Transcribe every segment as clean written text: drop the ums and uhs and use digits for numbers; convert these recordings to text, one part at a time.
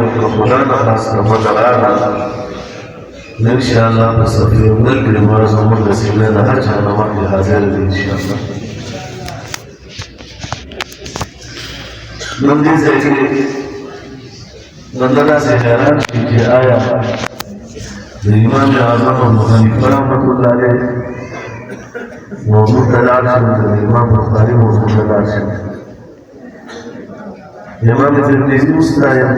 وكفلانا خاص رمضان إن شاء الله بصفي ونلقي معظم المسلمين حج على وقت حاضر إن شاء الله. من دي زي بندنا سے حیران کی آیا امام اعظم ابو حنیفہ رحمۃ اللہ علیہ موضوع دلال سے امام بخاری موضوع دلال سے امام ترمذی مستعین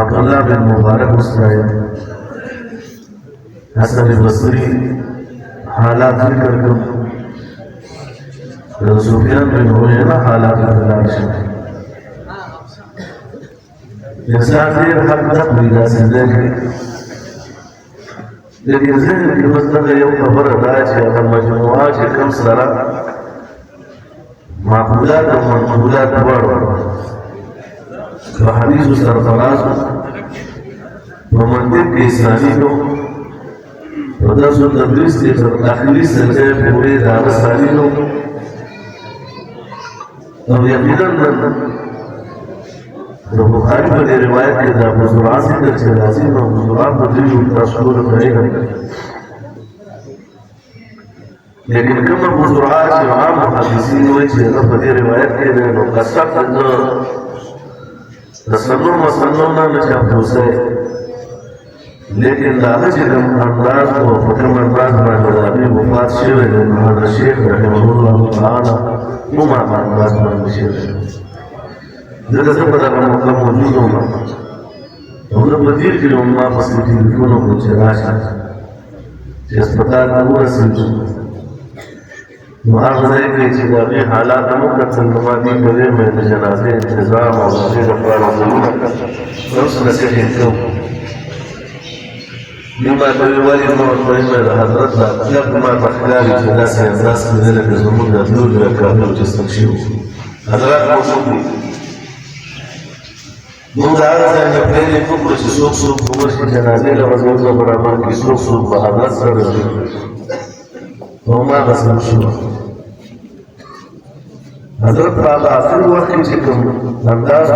عبداللہ بن مبارک مستعین حسن بصری حالات ذکر کر سفیان بن عیینہ حالات دلال سے انسان دیر حق نقلی دا زندگی لیکن ذہن کی مطلب یو خبر دا چې هغه مجموعه چې کوم سره معقولات او منقولات دواړه په حدیثو سره تناسب په منطق کې اسلامي نو په داسو تدریس کې تر اخري سلسله پورې دا اسلامي نو او یقینا بخاری پر روایت کے دا بزرعات سے در چلازی و بزرعات مدریج تشکر کرے گا لیکن کم بزرعات سے عام محدثین ہوئے چھے پر روایت کے دے نو قصد تصنع مصنعنا نشاہ دوسرے لیکن دادا چھے کم انداز و فکرم انداز مہدابی وفات شیوے دے محمد شیخ رحمہ اللہ تعالی ممام انداز محمد شیخ ذکر سے پتا کہ موقع موجود ہونا ہم نے بدیر کے لئے ماں پسلی تلیفونوں کو چراشا کہ اسپتال پورا سلچو محافظہ کے چیزاقی حالات مکتل نماتی کرے میں جنازے انتظام اور مجھے رفعال ضرورت اور اس نسل انکو بیمہ کوئی والی موقعی میں حضرت جب ما تخلاری چلا سے انداز کرنے لگے زمون دبلو جو اکرامل جستنشیو حضرت موجود دی من دا آغازه که پلیلی فکر چه سوک سوک بمرش که جنازه لمزمون برابر که سوک سوک بحضرت سر رجل و ما قسم شو حضرت بابا آخر وقتی چه کم انداز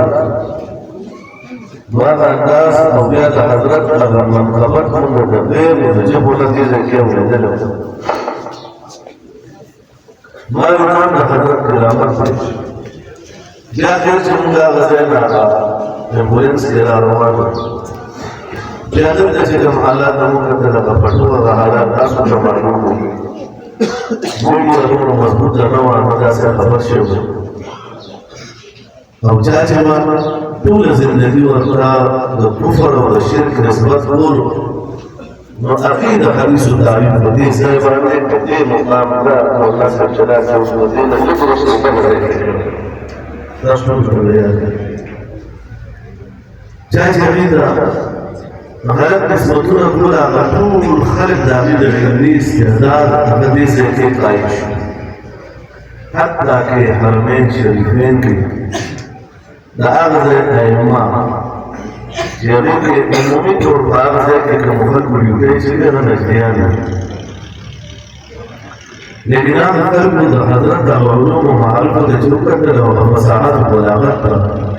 واقع انداز او بیا دا حضرت اگر منقبت من دا غیر و دا جب ولدیزه که ولیدلو ما یونان دا حضرت کرامت دیش جا خیر چه من دا غزین آقا ایمبولینس کے روان جادر جیسے کم حالات نمو کرتے لگا پڑھو اگا حالات تاسو جمعنو کو مولی ارمون مضبوط جنو آمدہ سے خبر شیو اب چاچے مانا طول زندگی ورطا دا کفر و شرک نسبت بولو نو عقید حدیث و تعلیم بدی سیبانے بدی مقام دا مولا سب چلا سے اس مدینہ لکرس رکھا رہے تاسو جمعنو چاچه غیده غلط نسبتونه کوله هغه ټول خلک د هغې د علمي استعداد هغه دې ځای کې قایم شو حتی که حرمین شریفین کې د هغه ځای ائمه چې هغې کې عمومي طور په هغه ځای کې کوم خلکو ډیوټۍ چې دی هغه نجدیان لیکن هغه خلکو د حضرت د علومو معارفو ته چې وکتل او هغه فصاحت او بلاغت ته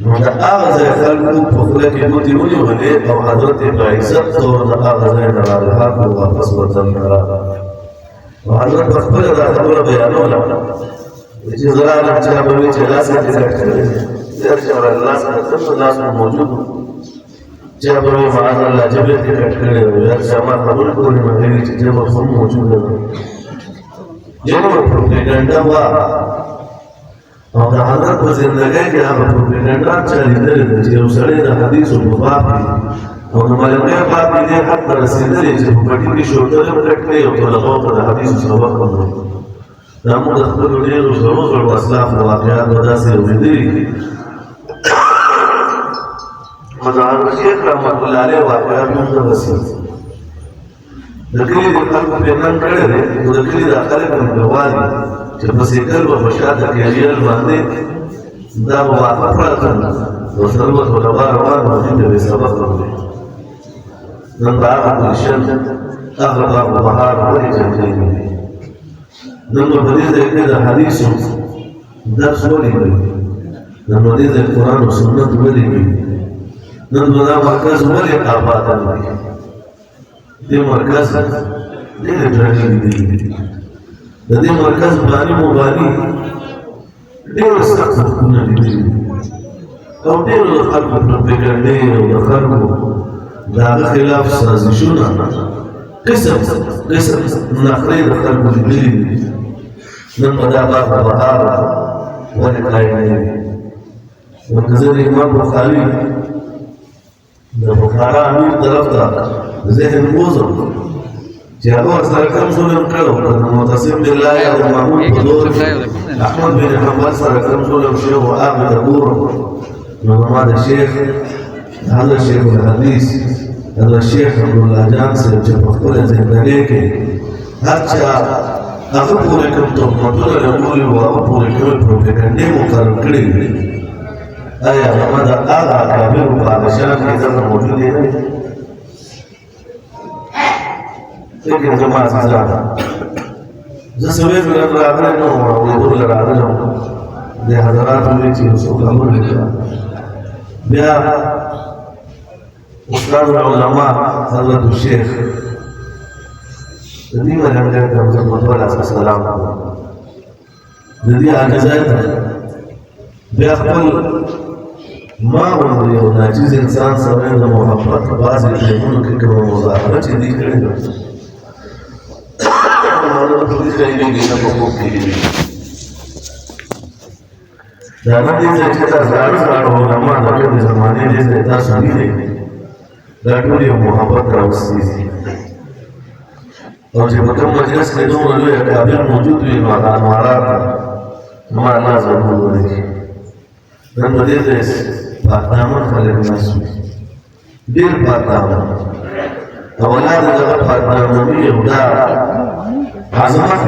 نو دا آغازه خلقو پخله که بودی ونیولی او حضرت بعزت طور دا آغازه نرالحاق و واپس وطن کرا و حضرت بخبر دا خبر بیانولا چی ظلال چا بوی چی لاس کا تکٹ کرے در چا لاس کا تم لاس میں موجود چا بوی معاذ اللہ جبه تکٹ کرے یا چا ما قبول کولی مغیری چی جب خون موجود ہے جنو پروپیگنڈا وا او دا حضرت په زندګۍ کې هغه پروپاګاندا چلیدلې ده چې یو سړی د حدیثو په باب کې او د ملګرو باب کې دې حد ته رسېدلی چې په پټي کې شوتل هم کټ کړي او طلباو ته د حدیثو سبق ورکړي دا موږ د خپلو ډېرو زړو اسلافو واقعاتو داسې اورېدلي دي خو د هغه شیخ رحمت الله علیه واقعات هم دغسې د کلي د خلکو پیغام کړی دی نو د کلي د خلک هم ګواه چې په سیکل و بشاده کیریال باندې دا موافق راکړل او ثروت علما روان وو چې د سبق ورکړي نن دا هغه شن هغه بهار ولې جنګي نن په دې ځای کې د حدیثو درس ولې کوي نمدې د قرآن او سنت ولې نن دا مرکز ولې آباد دی دې مرکز ډېر ډېر دی د دې مرکز باندې مبانی ډېر سخت حکومت دي او ډېر خلکو پروپاګاندا او د خلکو دا خلاف سازشونه قسم نخرې د خلکو دي نن دا بهار ولې کای نه وکزه د امام بخاري د بخارا امیر طرف ته ذهن وزر چې هغه سره کوم ظلم کړو د معتصم بالله او محمود حضور احمد بن حنبل سره کوم ظلم شو او هغه د ګور نو ما د شیخ هغه شیخ الحدیث هغه شیخ عبد الله جان سره چې په خپل ژوندۍ کې هر چا هغه پورې کوم تهمتونه لګولي او هغه پورې کوم پروپاګاندا مقرر کړی آیا هغه د هغه کابل بادشاه کې ځکه موجود دی لیکن زما عزیزانو زه سوي ګرځم راغلی نو ورور راغلم د حضرات وی چې رسول الله بیا استاد العلماء حضرت الشيخ د دې باندې کوم څه مطلب السلام د دې اجازه بیا خپل ما ورته یو ناجیز انسان سره د محبت بعضې ټیمونو کې کومه مظاهره چې دي کړې ده دا نه دي چې تاسو زاړه علماء د دې زمانې دې تاسو نه دي دا ټول یو محبت راوستي او چې په کوم مجلس کې دومره لوی اکابر موجود وي نو هغه انوارات ما الله ضرور ورکړي نن په دې ځای پاکدامن خلک ناست وي ډېر پاکدامن اولاد دغه پاکدامني او دا عظمت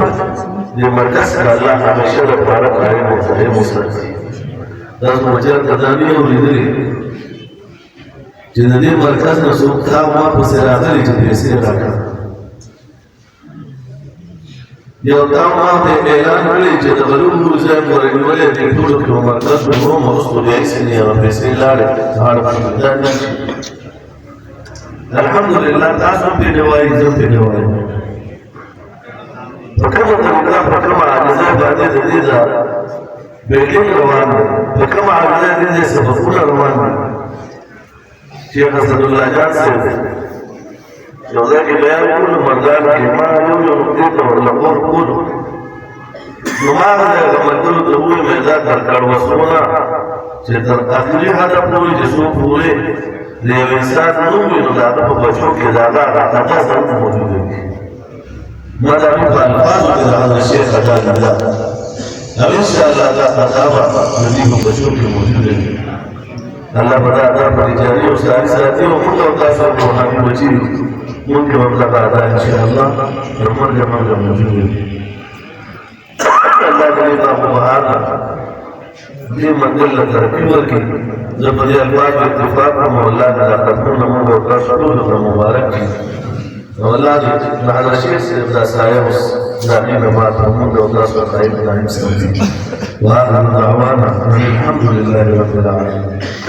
د مرکز کا الله همیشه لپاره قائم وساتي تاسو مجرد قدامي اورېدلې چې د دې مرکز نه څوک تا ما پسې راغلي چې پیسې راکړه یو دا ما ته اعلان کړی چې د غلو ځای پورې نیولې د ټول کې مرکز په نوم وروسته بیا یې سنې او پیسې لاړې الحمدلله تاسو په دې وایي زه په دې وایي په کومه طریقه په کومه عاجزه باندې د دې دا بیلینګ روان دی په کومه عاجزه د دې سبقونه روان دي شیخ اسد الله جان صاحب یو ځای کې بیان کولو مردان کې ما یو نقطې ته ورلغور کولو نو ما هغه ملګرو ته وویل مې دا درکړ وسونه چې تر اخري هدف پورې چې څوک پورې د یو انسان نوم وي نو د هغه په بچو کې د هغه عقیده ضرور موجوده وي ما دا په الفاظو کې د هغه شیخ اجازه ده او انشاءالله دا خطابه د دې په بچو کې موجوده وي الله په دا پر جاري او ساري ساتي او موږ او تاسو په روحاني بچي ممكن مبلغ هذا ان شاء الله المرجع موجود الله تعالى مبارك دې مدله ترتیب ورکړي زه په دې الفاظ اتفاق کوم الله تعالی تاسو موږ او تاسو ټول مبارک او الله دې هغه شی چې دا سایه اوس ځانې ما ته موږ او تاسو خیر دایم سمجي واخر دعوانا الحمد لله رب العالمين